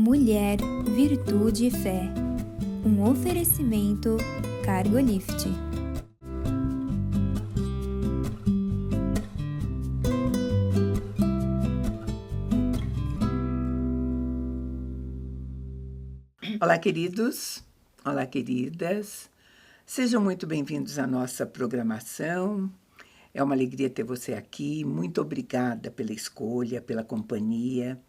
Mulher, Virtude e Fé. Um oferecimento Cargolift. Olá, queridos. Olá, queridas. Sejam muito bem-vindos à nossa programação. É uma alegria ter você aqui. Muito obrigada pela escolha, pela companhia.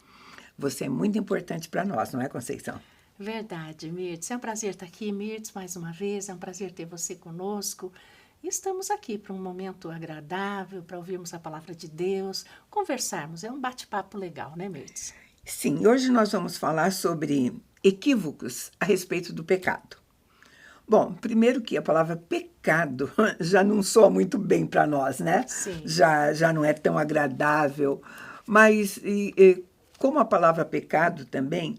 Você é muito importante para nós, não é, Conceição? Verdade, Mirtz. É um prazer estar aqui, Mirtz, mais uma vez. É um prazer ter você conosco. E estamos aqui para um momento agradável, para ouvirmos a palavra de Deus, conversarmos. É um bate-papo legal, né, Mirtz? Sim, hoje nós vamos falar sobre equívocos a respeito do pecado. Bom, primeiro que a palavra pecado já não soa muito bem para nós, né? Sim. Já não é tão agradável. Mas, como a palavra pecado também,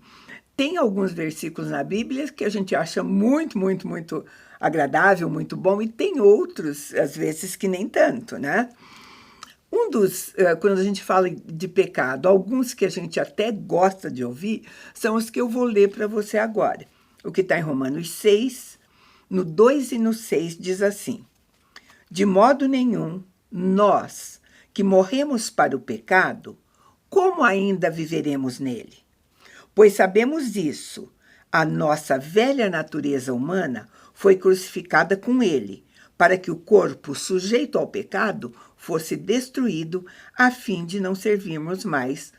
tem alguns versículos na Bíblia que a gente acha muito, muito, muito agradável, muito bom, e tem outros, às vezes, que nem tanto, né? Quando a gente fala de pecado, alguns que a gente até gosta de ouvir, são os que eu vou ler para você agora. O que está em Romanos 6, no 2 e no 6, diz assim: de modo nenhum, nós, que morremos para o pecado, como ainda viveremos nele? Pois sabemos isso, a nossa velha natureza humana foi crucificada com ele, para que o corpo sujeito ao pecado fosse destruído, a fim de não servirmos mais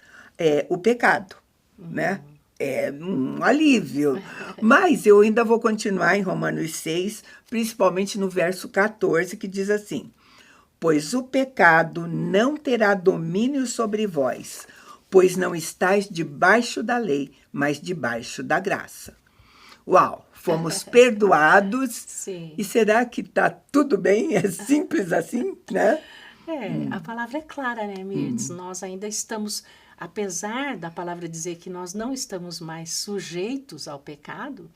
o pecado, né? É um alívio. Mas eu ainda vou continuar em Romanos 6, principalmente no verso 14, que diz assim: pois o pecado não terá domínio sobre vós, pois não estáis debaixo da lei, mas debaixo da graça. Uau! Fomos perdoados. Sim. E será que está tudo bem? É simples assim, né? A palavra é clara, né, Mirtz? Nós ainda estamos, apesar da palavra dizer que nós não estamos mais sujeitos ao pecado,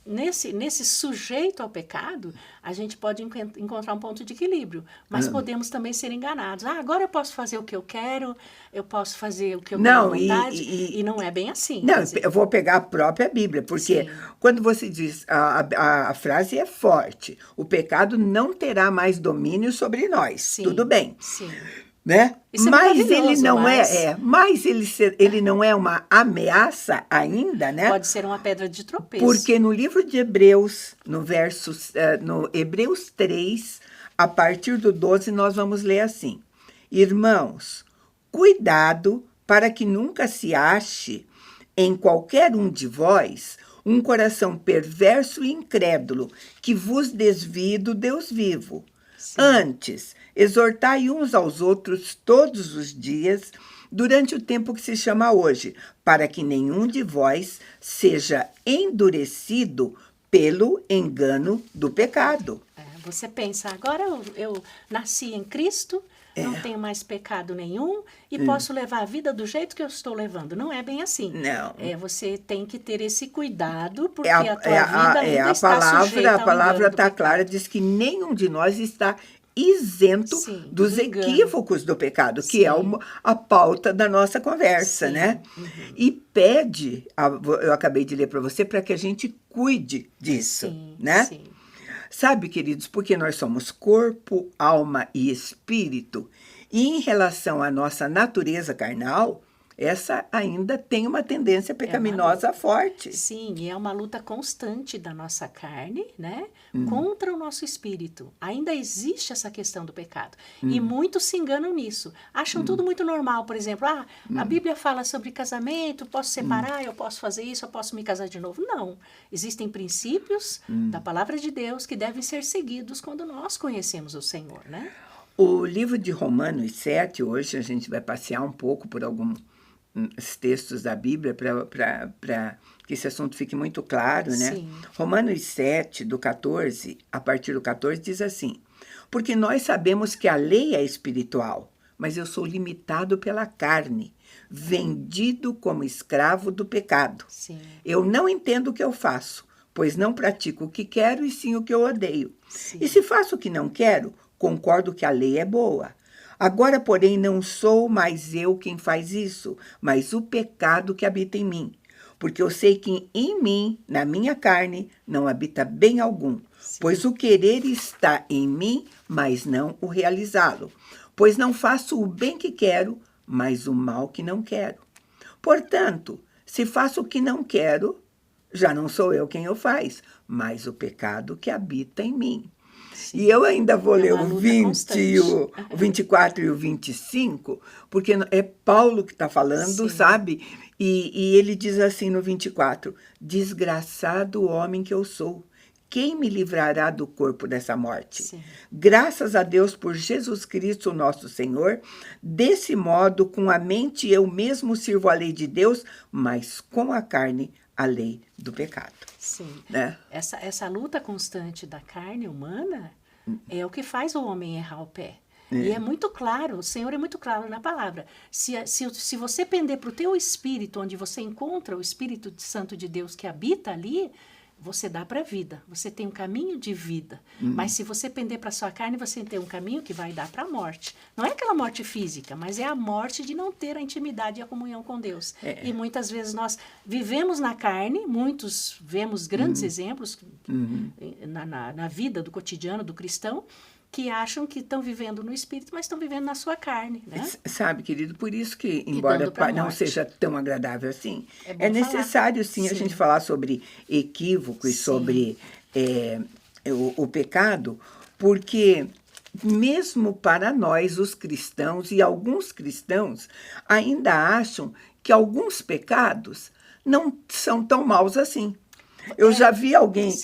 nesse sujeito ao pecado, a gente pode encontrar um ponto de equilíbrio, mas podemos também ser enganados. Agora eu posso fazer o que eu quero, eu posso fazer o que eu tenho vontade, e não é bem assim. Não, eu vou pegar a própria Bíblia, porque quando você diz, a frase é forte, o pecado não terá mais domínio sobre nós, Sim, tudo bem. Sim. Né? Isso mas é ele não ele não é uma ameaça ainda, né? Pode ser uma pedra de tropeço. Porque no livro de Hebreus, no Hebreus 3, a partir do 12, nós vamos ler assim: irmãos, cuidado para que nunca se ache em qualquer um de vós um coração perverso e incrédulo que vos desvie do Deus vivo. Sim. Antes, exortai uns aos outros todos os dias, durante o tempo que se chama hoje, para que nenhum de vós seja endurecido pelo engano do pecado. Você pensa, agora eu nasci em Cristo, não tenho mais pecado nenhum e posso levar a vida do jeito que eu estou levando. Não é bem assim. Não. Você tem que ter esse cuidado, porque a tua vida ainda está sujeita ao A palavra está engano do clara, pecado. diz que nenhum de nós está isento dos equívocos do pecado, que é a pauta da nossa conversa, né? E pede, eu acabei de ler para você, para que a gente cuide disso, né? Sim. Sabe, queridos, porque nós somos corpo, alma e espírito, e em relação à nossa natureza carnal, essa ainda tem uma tendência pecaminosa forte. Sim, e é uma luta constante da nossa carne, né, contra o nosso espírito. Ainda existe essa questão do pecado. E muitos se enganam nisso. Acham tudo muito normal. Por exemplo, a Bíblia fala sobre casamento, posso separar, eu posso fazer isso, eu posso me casar de novo. Não. Existem princípios da palavra de Deus que devem ser seguidos quando nós conhecemos o Senhor, né? O livro de Romanos 7, hoje a gente vai passear um pouco por alguns textos da Bíblia para que esse assunto fique muito claro, né? Sim. Romanos 7, do 14, a partir do 14, diz assim: porque nós sabemos que a lei é espiritual, mas eu sou limitado pela carne, vendido como escravo do pecado. Sim. Eu não entendo o que eu faço, pois não pratico o que quero e sim o que eu odeio. Sim. E se faço o que não quero, concordo que a lei é boa. Agora, porém, não sou mais eu quem faz isso, mas o pecado que habita em mim. porque eu sei que em mim, na minha carne, não habita bem algum. Sim. Pois o querer está em mim, mas não o realizá-lo. Pois não faço o bem que quero, mas o mal que não quero. Portanto, se faço o que não quero, já não sou eu quem o faz, mas o pecado que habita em mim. Sim. E eu ainda vou ler uma o luta 20, constante. o 24 e o 25, porque é Paulo que está falando, Sim. sabe? E ele diz assim no 24, desgraçado homem que eu sou, quem me livrará do corpo dessa morte? Sim. Graças a Deus por Jesus Cristo, nosso Senhor. Desse modo, com a mente, eu mesmo sirvo a lei de Deus, mas com a carne, a lei do pecado. Sim. Né? Essa luta constante da carne humana é o que faz o homem errar o pé. E é muito claro, o Senhor é muito claro na palavra. Se você pender para o teu espírito, onde você encontra o Espírito Santo de Deus que habita ali, você dá para a vida, você tem um caminho de vida. Mas se você pender para a sua carne, você tem um caminho que vai dar para a morte. Não é aquela morte física, mas é a morte de não ter a intimidade e a comunhão com Deus. E muitas vezes nós vivemos na carne, muitos vemos grandes exemplos na vida do cotidiano do cristão, que acham que estão vivendo no espírito, mas estão vivendo na sua carne, né? Sabe, querido, por isso que, embora não seja tão agradável assim, é necessário, sim, a gente falar sobre equívoco e sobre o pecado, porque mesmo para nós, os cristãos, e alguns cristãos ainda acham que alguns pecados não são tão maus assim. Eu já vi alguém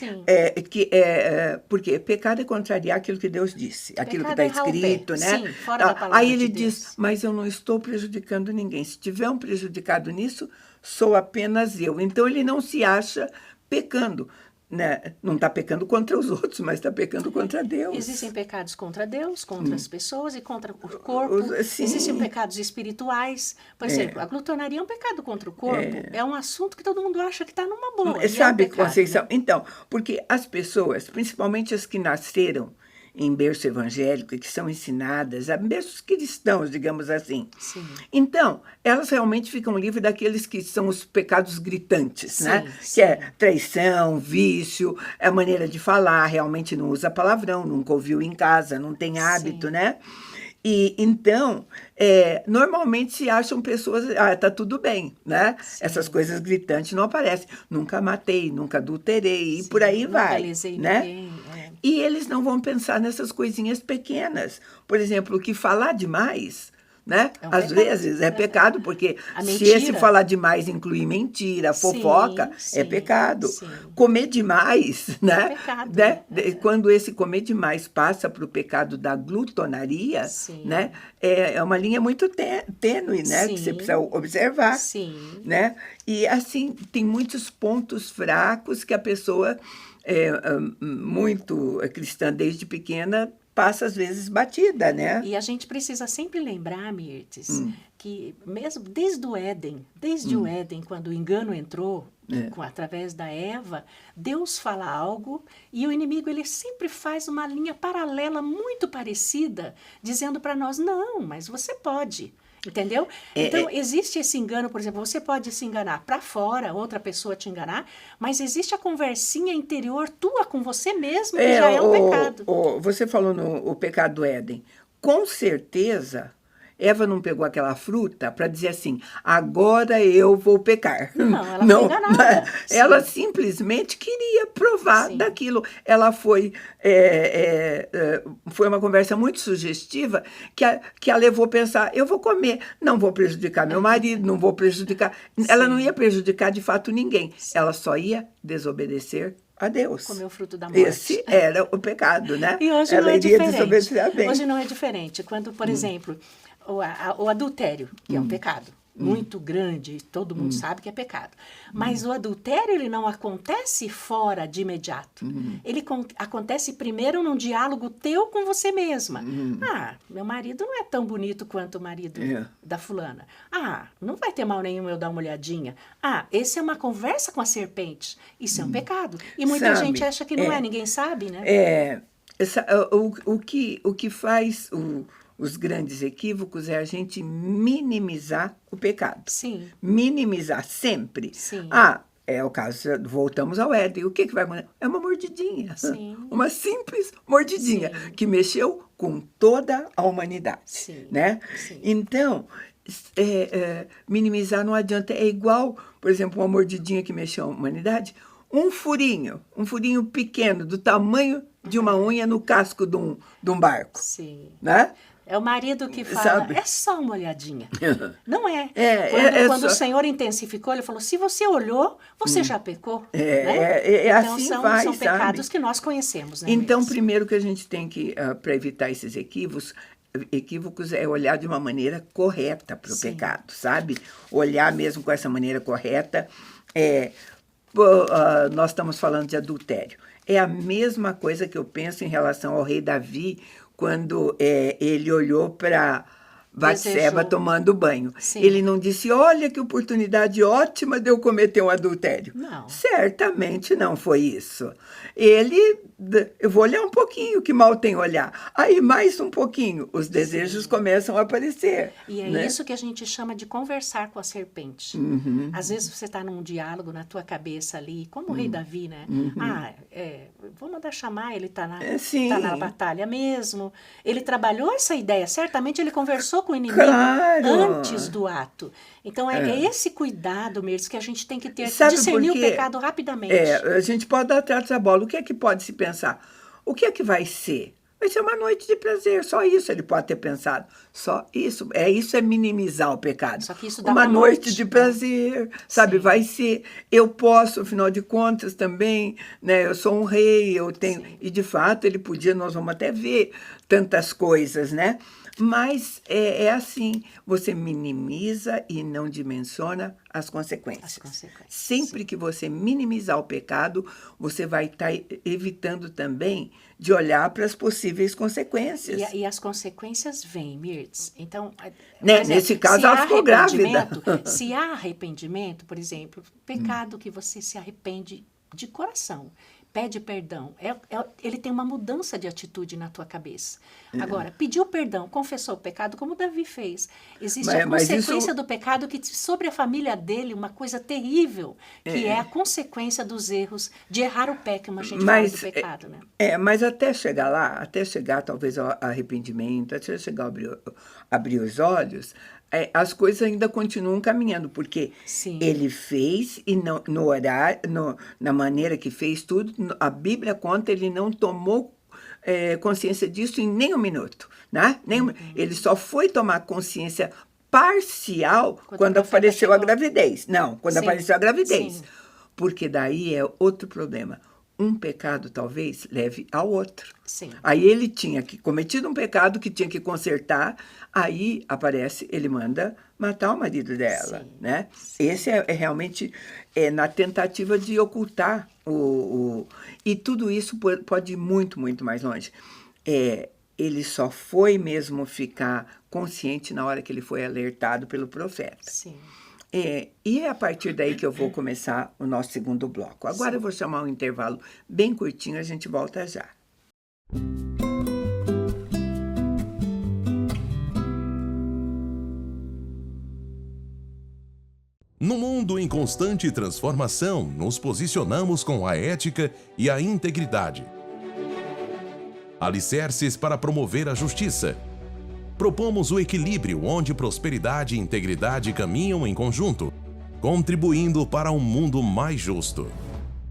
porque pecado é contrariar aquilo que Deus disse, aquilo que está escrito, né? Sim, fora da palavra Aí ele de Deus. diz, mas eu não estou prejudicando ninguém. Se tiver um prejudicado nisso, sou apenas eu. Então ele não se acha pecando. Né? Não está pecando contra os outros, mas está pecando contra Deus. Existem pecados contra Deus, contra as pessoas e contra o corpo. Sim. Existem pecados espirituais. Por exemplo, a glutonaria é um pecado contra o corpo. É um assunto que todo mundo acha que está numa boa. Sabe, pecado, Conceição? né? Então, porque as pessoas, principalmente as que nasceram em berço evangélico e que são ensinadas a berços cristãos, digamos assim. Sim. Então, elas realmente ficam livres daqueles que são os pecados gritantes, Sim, né? sim. Que é traição, vício, é a maneira de falar, realmente não usa palavrão, nunca ouviu em casa, não tem hábito, Sim. né? E então, normalmente se acham pessoas, tá tudo bem, né? Sim. Essas coisas gritantes não aparecem. Nunca matei, nunca adulterei, e Sim, por aí nunca vai. lesei né? ninguém, E eles não vão pensar nessas coisinhas pequenas. Por exemplo, o que falar demais, né? É um Às pecado. vezes é pecado, porque A se mentira. esse falar demais inclui mentira, fofoca, Sim, é pecado. sim. Comer demais, né? É pecado. Quando esse comer demais passa para o pecado da glutonaria, Sim. né? É uma linha muito tênue, né? Sim. Que você precisa observar. Sim. Né? E assim, tem muitos pontos fracos que a pessoa muito cristã desde pequena passa às vezes batida, né? E a gente precisa sempre lembrar, Mirtes, que mesmo desde o Éden, quando o engano entrou através da Eva, Deus fala algo e o inimigo ele sempre faz uma linha paralela muito parecida, dizendo para nós, não, mas você pode. Entendeu? Então, existe esse engano, por exemplo, você pode se enganar para fora, outra pessoa te enganar, mas existe a conversinha interior tua com você mesmo, que já é um pecado. Você falou no pecado do Éden. Com certeza, Eva não pegou aquela fruta para dizer assim, agora eu vou pecar. Não, ela foi enganada. Ela simplesmente queria provar daquilo. Ela foi uma conversa muito sugestiva que a levou a pensar, eu vou comer, não vou prejudicar meu marido, não vou prejudicar... Ela não ia prejudicar de fato ninguém. Ela só ia desobedecer a Deus. Comer o fruto da morte. Esse era o pecado, né? E hoje ela não é iria diferente. desobedecer a bem. Hoje não é diferente. Quando, por exemplo, o adultério, que é um pecado muito grande, todo mundo sabe que é pecado. Mas o adultério, ele não acontece fora de imediato. Ele acontece primeiro num diálogo teu com você mesma. Ah, meu marido não é tão bonito quanto o marido da fulana. Ah, não vai ter mal nenhum eu dar uma olhadinha. Ah, essa é uma conversa com a serpente. Isso é um pecado. E muita gente acha que não é, ninguém sabe, né? O que faz os grandes equívocos é a gente minimizar o pecado. Sim. Minimizar sempre. Sim. É o caso, voltamos ao Éden. O que vai acontecer? É uma mordidinha. Sim. Uma simples mordidinha, Sim. que mexeu com toda a humanidade. Sim. Né? Sim. Então, minimizar não adianta. É igual, por exemplo, uma mordidinha que mexeu a humanidade, um furinho pequeno, do tamanho de uma unha no casco de um barco. Sim. Né? É o marido que fala, Sabe? é só uma olhadinha. Não é. Quando o Senhor intensificou, ele falou, se você olhou, você já pecou. Né? Então, assim são pecados que nós conhecemos. Né, então, mesmo? primeiro que a gente tem que, para evitar esses equívocos, é olhar de uma maneira correta para o pecado, sabe? Olhar mesmo com essa maneira correta. Nós estamos falando de adultério. É a mesma coisa que eu penso em relação ao rei Davi, quando ele olhou para Batseba tomando banho. Sim. Ele não disse, olha que oportunidade ótima de eu cometer um adultério. Não. Certamente não foi isso. Eu vou olhar um pouquinho, que mal tem olhar. Aí mais um pouquinho, os desejos começam a aparecer. E é isso que a gente chama de conversar com a serpente. Uhum. Às vezes você está num diálogo na tua cabeça ali, como o rei Davi, né? Vou mandar chamar, ele está na batalha mesmo. Ele trabalhou essa ideia, certamente ele conversou com o inimigo antes do ato. Então, é esse cuidado mesmo que a gente tem que ter, discernir o pecado rapidamente. A gente pode dar atrás da bola. O que é que pode se pensar? O que é que vai ser? Vai ser uma noite de prazer, só isso ele pode ter pensado. Só isso. Isso é minimizar o pecado. Só que isso dá uma noite de prazer, sabe? Sim. Vai ser. Eu posso, afinal de contas, também, né? Eu sou um rei, eu tenho. Sim. E de fato ele podia, nós vamos até ver tantas coisas, né? Mas é assim, você minimiza e não dimensiona as consequências. Sempre que você minimizar o pecado, você vai estar evitando também de olhar para as possíveis consequências. E as consequências vêm, Mirtz. Então, nesse caso, ela ficou grávida. Se há arrependimento, por exemplo, pecado que você se arrepende de coração, pede perdão, ele tem uma mudança de atitude na tua cabeça. Agora, pediu perdão, confessou o pecado, como Davi fez. Existe a consequência do pecado que sobre a família dele, uma coisa terrível, que é a consequência dos erros, de errar o pé, que a gente fala do pecado. Né? Mas até chegar lá, até chegar talvez ao arrependimento, até chegar a abrir os olhos, as coisas ainda continuam caminhando, porque ele fez e no horário, na maneira que fez tudo, a Bíblia conta, ele não tomou consciência disso em nem um minuto. Né? Ele só foi tomar consciência parcial quando apareceu a gravidez. Não, quando apareceu a gravidez. Sim. Porque daí é outro problema. Um pecado talvez leve ao outro. Sim. Aí ele tinha cometido um pecado que tinha que consertar, aí aparece, ele manda matar o marido dela. Sim. Né? Sim. Esse é realmente na tentativa de ocultar e tudo isso pode ir muito, muito mais longe. Ele só foi mesmo ficar consciente na hora que ele foi alertado pelo profeta. Sim. E é a partir daí que eu vou começar o nosso segundo bloco. Agora eu vou chamar um intervalo bem curtinho, a gente volta já. No mundo em constante transformação, nos posicionamos com a ética e a integridade. Alicerces para promover a justiça. Propomos o equilíbrio onde prosperidade e integridade caminham em conjunto, contribuindo para um mundo mais justo.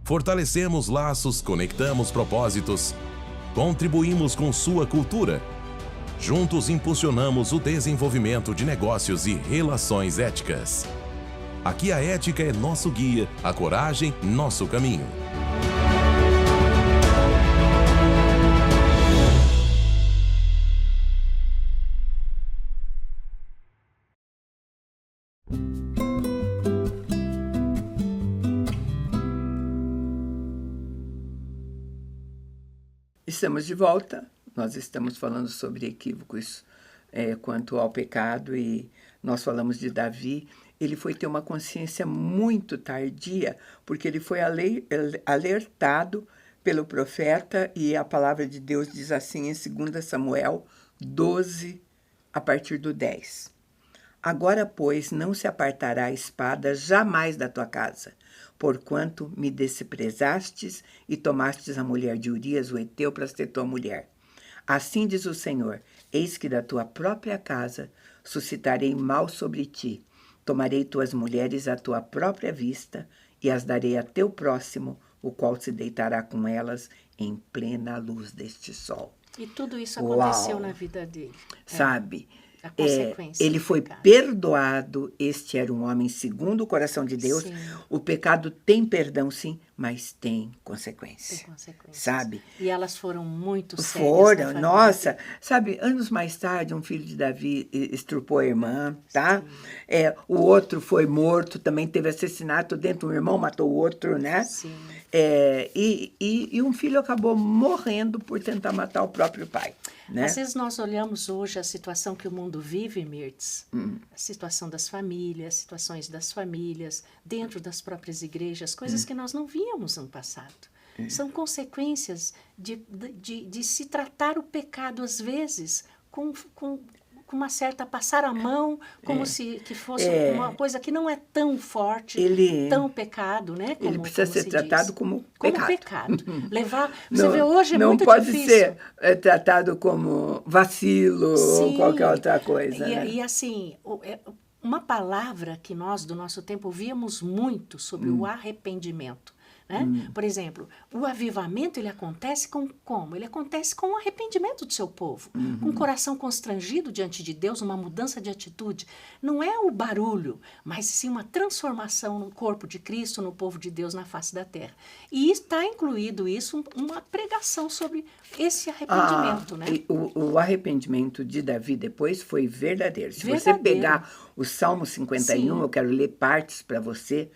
Fortalecemos laços, conectamos propósitos, contribuímos com sua cultura. Juntos impulsionamos o desenvolvimento de negócios e relações éticas. Aqui a ética é nosso guia, a coragem, nosso caminho. Estamos de volta. Nós estamos falando sobre equívocos quanto ao pecado e nós falamos de Davi. Ele foi ter uma consciência muito tardia, porque ele foi alertado pelo profeta, e a palavra de Deus diz assim em 2 Samuel 12, a partir do 10. Agora, pois, não se apartará a espada jamais da tua casa, porquanto me desprezastes e tomastes a mulher de Urias, o heteu, para ser tua mulher. Assim diz o Senhor, eis que da tua própria casa suscitarei mal sobre ti, tomarei tuas mulheres à tua própria vista e as darei a teu próximo, o qual se deitará com elas em plena luz deste sol. E tudo isso aconteceu Uau. na vida dele. Sabe? A consequência Ele do foi pecado. perdoado, este era um homem segundo o coração de Deus. Sim. O pecado tem perdão, sim, mas tem consequência. Tem consequências. Sabe? E elas foram muito sérias. na Foram, família nossa, dele. sabe, anos mais tarde, um filho de Davi estrupou a irmã, tá? O outro foi morto, também teve assassinato dentro, um irmão matou o outro, né? Sim. E um filho acabou morrendo por tentar matar o próprio pai, né? Às vezes nós olhamos hoje a situação que o mundo vive, Mirtz, a situação das famílias, situações das famílias, dentro das próprias igrejas, coisas que nós não víamos no passado. São consequências de se tratar o pecado, às vezes, com uma certa passar a mão, como se que fosse uma coisa que não é tão forte, tão pecado, né? Ele precisa ser tratado como pecado. Levar, você vê hoje é não muito pode difícil. ser tratado como vacilo ou qualquer outra coisa. Né? E assim, uma palavra que nós, do nosso tempo, víamos muito sobre o arrependimento. Né? Por exemplo, o avivamento ele acontece como? Ele acontece com o arrependimento do seu povo, com o coração constrangido diante de Deus, uma mudança de atitude. Não é o barulho, mas sim uma transformação no corpo de Cristo, no povo de Deus na face da terra. E está incluído isso, uma pregação sobre esse arrependimento. Né? E o arrependimento de Davi depois foi verdadeiro. Se você Verdadeiro. pegar o Salmo 51, Sim. eu quero ler partes para você.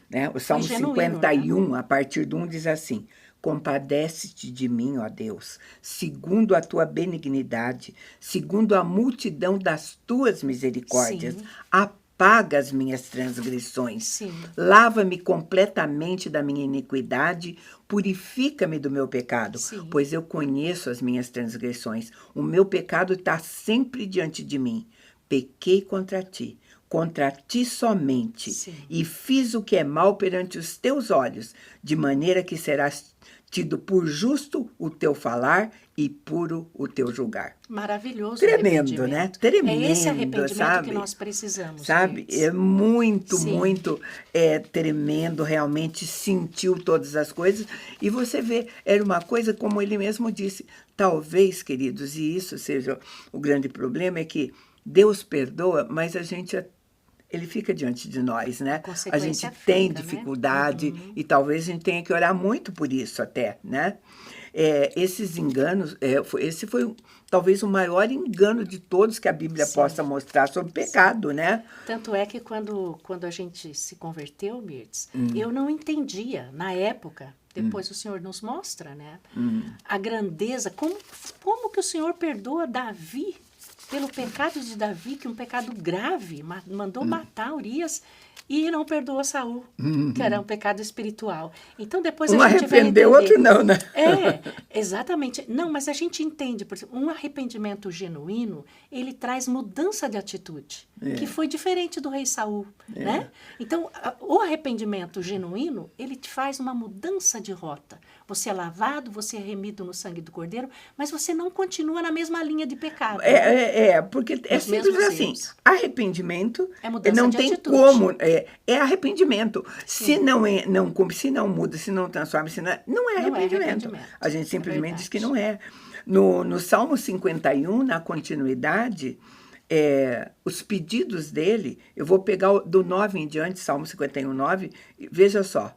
Né? O Salmo genuíno, 51, a partir do 1, diz assim: compadece-te de mim, ó Deus, segundo a tua benignidade, segundo a multidão das tuas misericórdias. Sim. Apaga as minhas transgressões. Sim. Lava-me completamente da minha iniquidade, purifica-me do meu pecado, Sim. pois eu conheço as minhas transgressões. O meu pecado está sempre diante de mim. Pequei contra ti somente, Sim. e fiz o que é mal perante os teus olhos, de maneira que serás tido por justo o teu falar e puro o teu julgar. Maravilhoso. Tremendo, né? Tremendo, É esse arrependimento sabe? que nós precisamos. Sabe? Mirtz. É muito, Sim. muito tremendo, realmente sentiu todas as coisas. E você vê, era uma coisa, como ele mesmo disse, talvez, queridos, e isso seja o grande problema, é que Deus perdoa, mas ele fica diante de nós, né? A gente tem dificuldade, né? E talvez a gente tenha que orar muito por isso até, né? Esses enganos, esse foi talvez o maior engano de todos que a Bíblia Sim. possa mostrar sobre pecado, né? Tanto é que quando a gente se converteu, Mirtz, eu não entendia, na época, depois o Senhor nos mostra, né? A grandeza, como que o Senhor perdoa Davi pelo pecado de Davi, que é um pecado grave, mandou matar Urias e não perdoou Saul, que era um pecado espiritual. Então depois a gente arrependeu, vai entender. outro não, né? Exatamente. Não, mas a gente entende, por exemplo, um arrependimento genuíno, ele traz mudança de atitude, que foi diferente do rei Saul, né? Então, o arrependimento genuíno, ele te faz uma mudança de rota. Você é lavado, você é remido no sangue do Cordeiro, mas você não continua na mesma linha de pecado. Porque é simples assim. Erros. Arrependimento mudança não de tem atitude. como. É arrependimento. Se não muda, se não transforma, não é arrependimento. A gente simplesmente diz que não é. No Salmo 51, na continuidade, os pedidos dele, eu vou pegar do 9 em diante, Salmo 51, 9, veja só.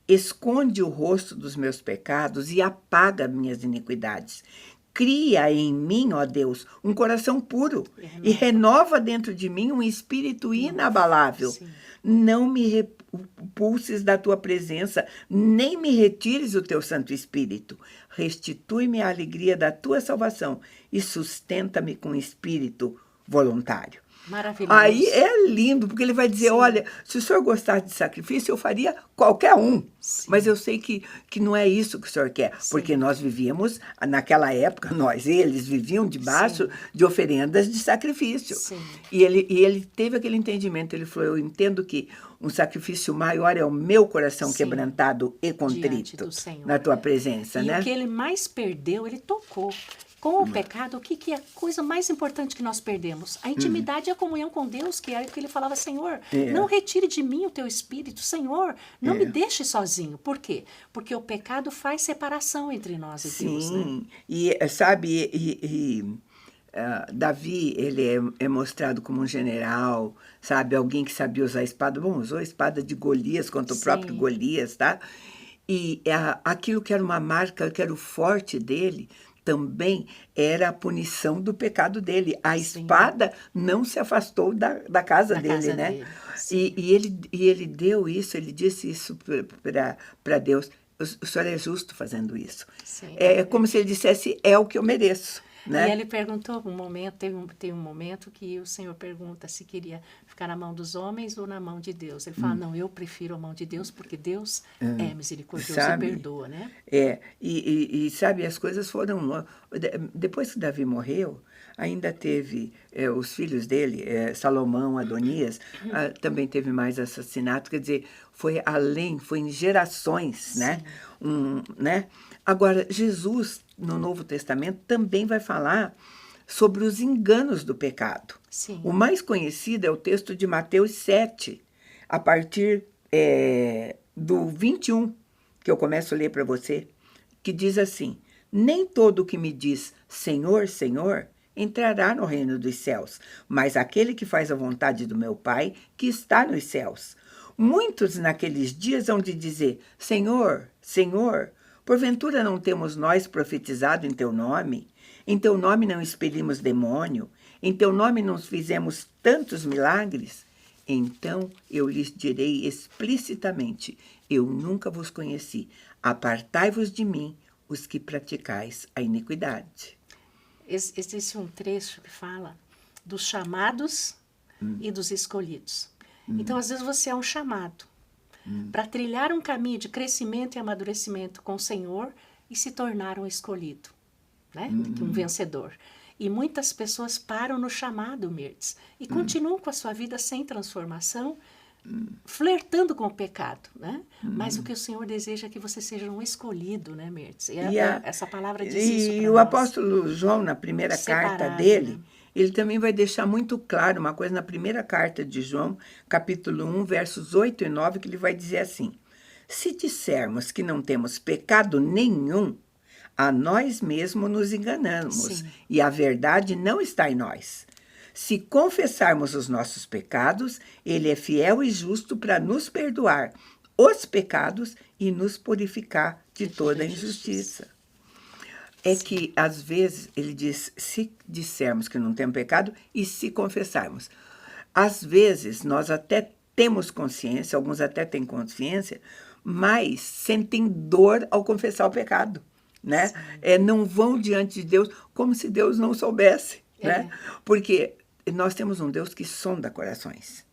Esconde o rosto dos meus pecados e apaga minhas iniquidades. Cria em mim, ó Deus, um coração puro e renova dentro de mim um espírito inabalável. Sim. Não me repulses da tua presença, nem me retires o teu Santo Espírito. Restitui-me a alegria da tua salvação e sustenta-me com espírito voluntário. Maravilhoso. Aí é lindo, porque ele vai dizer, olha, se o senhor gostasse de sacrifício, eu faria qualquer um. Sim. Mas eu sei que não é isso que o senhor quer, porque nós vivíamos, naquela época, eles viviam debaixo de oferendas de sacrifício. Sim. E ele teve aquele entendimento, ele falou, eu entendo que um sacrifício maior é o meu coração quebrantado e contrito do Senhor. na tua presença, E né? o que ele mais perdeu, ele tocou. Com o pecado, o que é a coisa mais importante que nós perdemos? A intimidade e a comunhão com Deus, que era o que ele falava, Senhor, não retire de mim o teu espírito, Senhor, não me deixe sozinho. Por quê? Porque o pecado faz separação entre nós e Deus, né? Sim, e sabe, Davi, ele é mostrado como um general, sabe, alguém que sabia usar a espada. Bom, usou a espada de Golias contra o próprio Golias, tá? E aquilo que era uma marca, que era o forte dele, também era a punição do pecado dele. A espada não se afastou da casa dele, né? E ele deu isso, ele disse isso para Deus. O senhor é justo fazendo isso. Sim. É como se ele dissesse, é o que eu mereço. Né? E ele perguntou um momento, tem um momento que o Senhor pergunta se queria ficar na mão dos homens ou na mão de Deus. Ele fala, não, eu prefiro a mão de Deus, porque Deus é misericordioso e perdoa, né? E sabe, as coisas foram... Depois que Davi morreu, ainda teve os filhos dele, Salomão, Adonias, também teve mais assassinato, quer dizer, foi além, foi em gerações, né? Né? Agora, Jesus, no Novo Testamento, também vai falar sobre os enganos do pecado. Sim. O mais conhecido é o texto de Mateus 7, a partir do 21, que eu começo a ler para você, que diz assim, nem todo o que me diz Senhor, Senhor, entrará no reino dos céus, mas aquele que faz a vontade do meu Pai, que está nos céus. Muitos naqueles dias hão de dizer, Senhor, Senhor, porventura não temos nós profetizado em teu nome? Em teu nome não expelimos demônio? Em teu nome não fizemos tantos milagres? Então eu lhes direi explicitamente, eu nunca vos conheci. Apartai-vos de mim, os que praticais a iniquidade. Existe um trecho que fala dos chamados e dos escolhidos. Então, às vezes, você é um chamado para trilhar um caminho de crescimento e amadurecimento com o Senhor e se tornar um escolhido, né? Um vencedor. E muitas pessoas param no chamado, Mirtz, e continuam com a sua vida sem transformação, flertando com o pecado, né? Mas o que o Senhor deseja é que você seja um escolhido, né, Mirtz? Essa palavra diz isso para nós. O nós. apóstolo João, na primeira carta dele, né? Ele também vai deixar muito claro uma coisa na primeira carta de João, capítulo 1, versos 8 e 9, que ele vai dizer assim, se dissermos que não temos pecado nenhum, a nós mesmos nos enganamos, e a verdade não está em nós. Se confessarmos os nossos pecados, ele é fiel e justo para nos perdoar os pecados e nos purificar de toda a injustiça. É que, às vezes, ele diz, se dissermos que não temos pecado e se confessarmos. Às vezes, nós até temos consciência, alguns até têm consciência, mas sentem dor ao confessar o pecado, né? Não vão diante de Deus como se Deus não soubesse, né? Porque nós temos um Deus que sonda corações.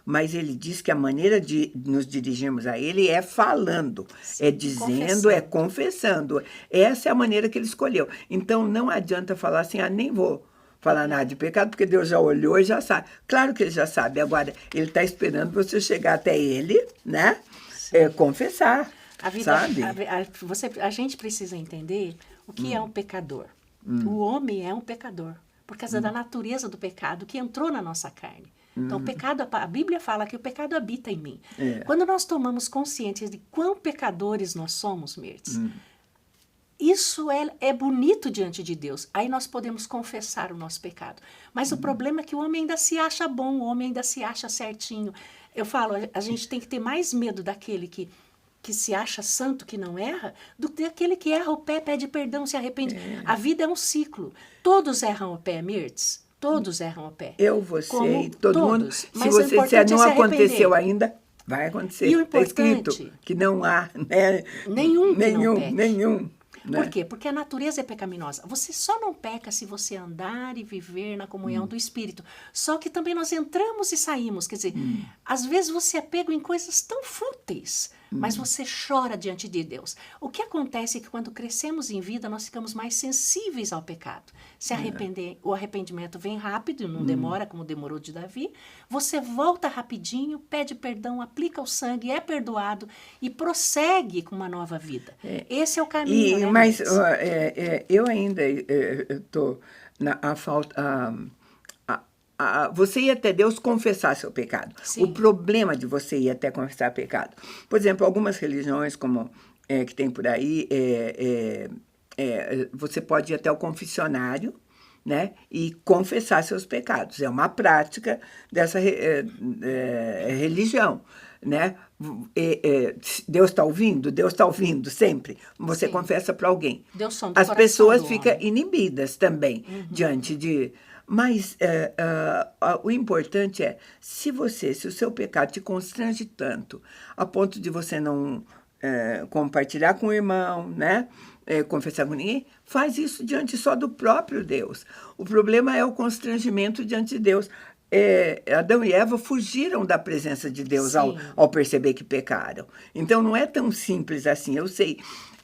Mas ele diz que a maneira de nos dirigirmos a ele é falando, é dizendo, é confessando. Essa é a maneira que ele escolheu. Então, não adianta falar assim, nem vou falar nada de pecado, porque Deus já olhou e já sabe. Claro que ele já sabe. Agora, ele está esperando você chegar até ele, né? Confessar, sabe? A gente precisa entender o que é um pecador. O homem é um pecador, por causa da natureza do pecado que entrou na nossa carne. Então, o pecado, a Bíblia fala que o pecado habita em mim. Quando nós tomamos consciência de quão pecadores nós somos, Mirtz, isso é bonito diante de Deus. Aí nós podemos confessar o nosso pecado. Mas o problema é que o homem ainda se acha bom, o homem ainda se acha certinho. Eu falo, a gente tem que ter mais medo daquele que se acha santo, que não erra, do que aquele que erra o pé, pede perdão, se arrepende. A vida é um ciclo. Todos erram o pé, Mirtz. Todos erram o pé. Eu, você, todo mundo. Se Mas você não aconteceu ainda, vai acontecer. E o Está importante, escrito que não há, né? Nenhum. né? Por quê? Porque a natureza é pecaminosa. Você só não peca se você andar e viver na comunhão do Espírito. Só que também nós entramos e saímos. Quer dizer, às vezes você é pego em coisas tão fúteis, mas você chora diante de Deus. O que acontece é que quando crescemos em vida, nós ficamos mais sensíveis ao pecado. Se arrepender, o arrependimento vem rápido e não demora, como demorou de Davi. Você volta rapidinho, pede perdão, aplica o sangue, é perdoado e prossegue com uma nova vida. Esse é o caminho, né? Mas eu ainda estou na falta... você ir até Deus confessar seu pecado. Sim. O problema de você ir até confessar pecado. Por exemplo, algumas religiões, como que tem por aí, você pode ir até o confessionário, né, e confessar seus pecados. É uma prática dessa religião, né? Deus está ouvindo? Deus está ouvindo sempre. Você Sim. confessa para alguém. Deus sonda o As coração pessoas do ficam homem. inibidas também diante de... Mas o importante é, se o seu pecado te constrange tanto, a ponto de você não compartilhar com o irmão, né? Confessar com ninguém, faz isso diante só do próprio Deus. O problema é o constrangimento diante de Deus. Adão e Eva fugiram da presença de Deus ao perceber que pecaram. Então, não é tão simples assim, eu sei.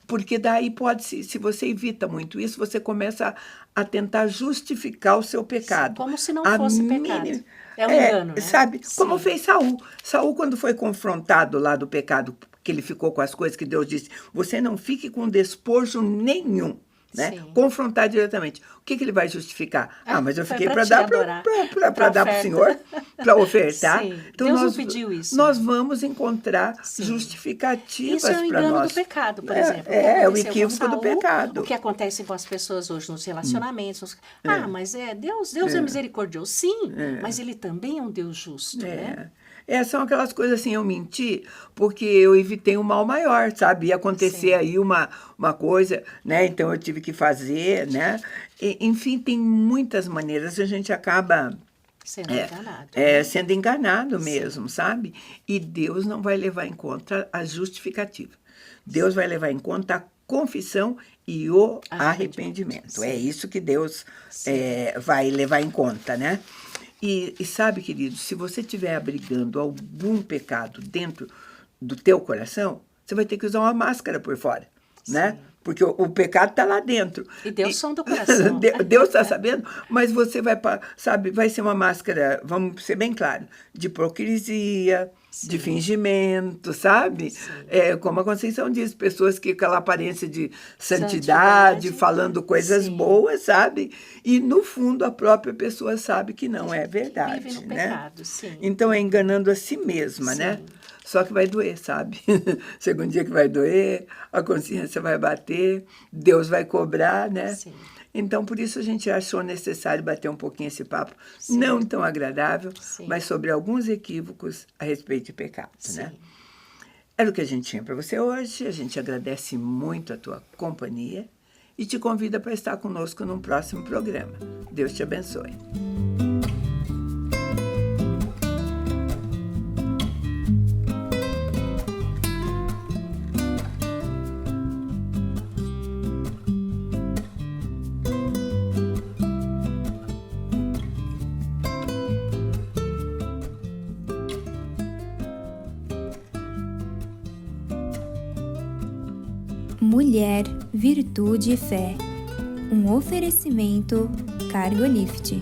Porque daí se você evita muito isso, você começa a tentar justificar o seu pecado. Como se não fosse pecado. É um engano, né? Sabe? Sim. Como fez Saul. Saul, quando foi confrontado lá do pecado, que ele ficou com as coisas que Deus disse, você não fique com despojo nenhum. Né? Confrontar diretamente. O que ele vai justificar? Mas eu fiquei para dar para o Senhor, para ofertar. Sim. Então, Deus não pediu isso. Nós vamos encontrar justificativas para nós. Isso é o engano do pecado, por exemplo. É o equívoco do pecado. O que acontece com as pessoas hoje nos relacionamentos. Mas Deus é misericordioso. Sim, mas Ele também é um Deus justo, né? São aquelas coisas assim, eu menti porque eu evitei um mal maior, sabe? Ia acontecer aí uma coisa, né? Então eu tive que fazer, né? Enfim, tem muitas maneiras, a gente acaba sendo enganado. Sendo enganado mesmo, sabe? E Deus não vai levar em conta a justificativa. Deus vai levar em conta a confissão e o arrependimento. É isso que Deus vai levar em conta, né? E sabe, querido, se você estiver abrigando algum pecado dentro do teu coração, você vai ter que usar uma máscara por fora, né? Porque o pecado está lá dentro. E Deus sonda o coração. Deus está sabendo, mas você vai ser uma máscara, vamos ser bem claros, de hipocrisia, de fingimento, sabe? Como a Conceição diz, pessoas que com aquela aparência de santidade, falando coisas boas, sabe? E, no fundo, a própria pessoa sabe que não é verdade. Vive no né? pecado, sim. Então, é enganando a si mesma, né? Só que vai doer, sabe? Chega um dia que vai doer, a consciência vai bater, Deus vai cobrar, né? Sim. Então, por isso a gente achou necessário bater um pouquinho esse papo, não tão agradável, mas sobre alguns equívocos a respeito de pecado, né? Era o que a gente tinha para você hoje. A gente agradece muito a tua companhia e te convida para estar conosco num próximo programa. Deus te abençoe. Mulher, Virtude e Fé. Um oferecimento Cargolift.